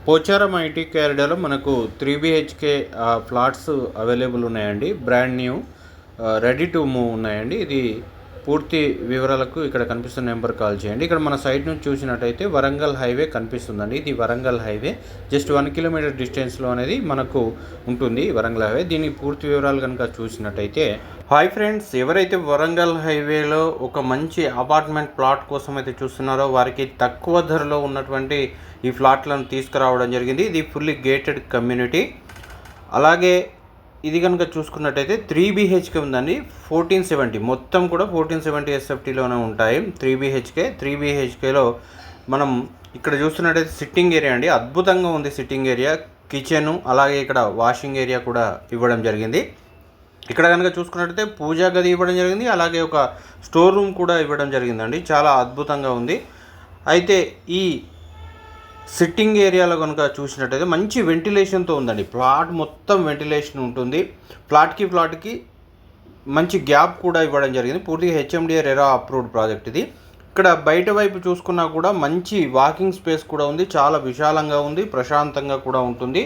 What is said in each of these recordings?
Pocharam IT కారిడార్లో మనకు 3 BHK flats available ఉన్నాయండి. Brand new ready to move ఉన్నాయండి. ఇది పూర్తి వివరాలకు ఇక్కడ కనిపిస్తున్న నెంబర్ కాల్ చేయండి. ఇక్కడ మన సైట్ నుంచి చూసినట్టయితే వరంగల్ హైవే కనిపిస్తుందండి. ఇది వరంగల్ హైవే జస్ట్ 1 కిలోమీటర్ డిస్టెన్స్లో అనేది మనకు ఉంటుంది వరంగల్ హైవే. దీని పూర్తి వివరాలు కనుక చూసినట్టయితే, హాయ్ ఫ్రెండ్స్, ఎవరైతే వరంగల్ హైవేలో ఒక మంచి అపార్ట్మెంట్ ప్లాట్ కోసం అయితే చూస్తున్నారో వారికి తక్కువ ధరలో ఉన్నటువంటి ఈ ఫ్లాట్లను తీసుకురావడం జరిగింది. ఇది ఫుల్లీ గేటెడ్ కమ్యూనిటీ. అలాగే ఇది కనుక చూసుకున్నట్టయితే 3 బిహెచ్కే ఉందండి. 1470 మొత్తం కూడా 1470 ఎస్ఎఫ్టీలోనే ఉంటాయి. 3 బిహెచ్కేలో మనం ఇక్కడ చూస్తున్నట్టయితే సిట్టింగ్ ఏరియా అండి, అద్భుతంగా ఉంది. సిట్టింగ్ ఏరియా, కిచెను, అలాగే ఇక్కడ వాషింగ్ ఏరియా కూడా ఇవ్వడం జరిగింది. ఇక్కడ కనుక చూసుకున్నట్టయితే పూజా గది ఇవ్వడం జరిగింది. అలాగే ఒక స్టోర్ రూమ్ కూడా ఇవ్వడం జరిగిందండి. చాలా అద్భుతంగా ఉంది. అయితే ఈ సిట్టింగ్ ఏరియాలో కనుక చూసినట్టయితే మంచి వెంటిలేషన్తో ఉందండి. ప్లాట్ మొత్తం వెంటిలేషన్ ఉంటుంది. ఫ్లాట్కి మంచి గ్యాప్ కూడా ఇవ్వడం జరిగింది. పూర్తిగా హెచ్ఎండిఏ రెరా అప్రూవ్డ్ ప్రాజెక్ట్ ఇది. ఇక్కడ బయట వైపు చూసుకున్నా కూడా మంచి వాకింగ్ స్పేస్ కూడా ఉంది. చాలా విశాలంగా ఉంది, ప్రశాంతంగా కూడా ఉంటుంది.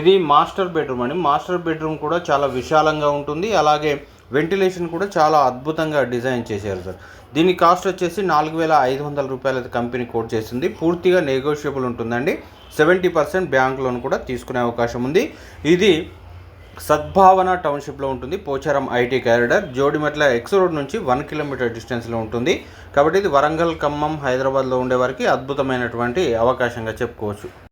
ఇది మాస్టర్ బెడ్రూమ్ అండి. మాస్టర్ బెడ్రూమ్ కూడా చాలా విశాలంగా ఉంటుంది. అలాగే వెంటిలేషన్ కూడా చాలా అద్భుతంగా డిజైన్ చేశారు సార్. దీని కాస్ట్ వచ్చేసి 4,500 రూపాయలు అయితే కంపెనీ కోట్ చేస్తుంది. పూర్తిగా నెగోషియబుల్ ఉంటుందండి. 70% బ్యాంక్ లోన్ కూడా తీసుకునే అవకాశం ఉంది. ఇది సద్భావన టౌన్షిప్లో ఉంటుంది. Pocharam IT corridor Jodimetla X road నుంచి 1 కిలోమీటర్ డిస్టెన్స్లో ఉంటుంది. కాబట్టి ఇది వరంగల్, ఖమ్మం, హైదరాబాద్లో ఉండేవారికి అద్భుతమైనటువంటి అవకాశంగా చెప్పుకోవచ్చు.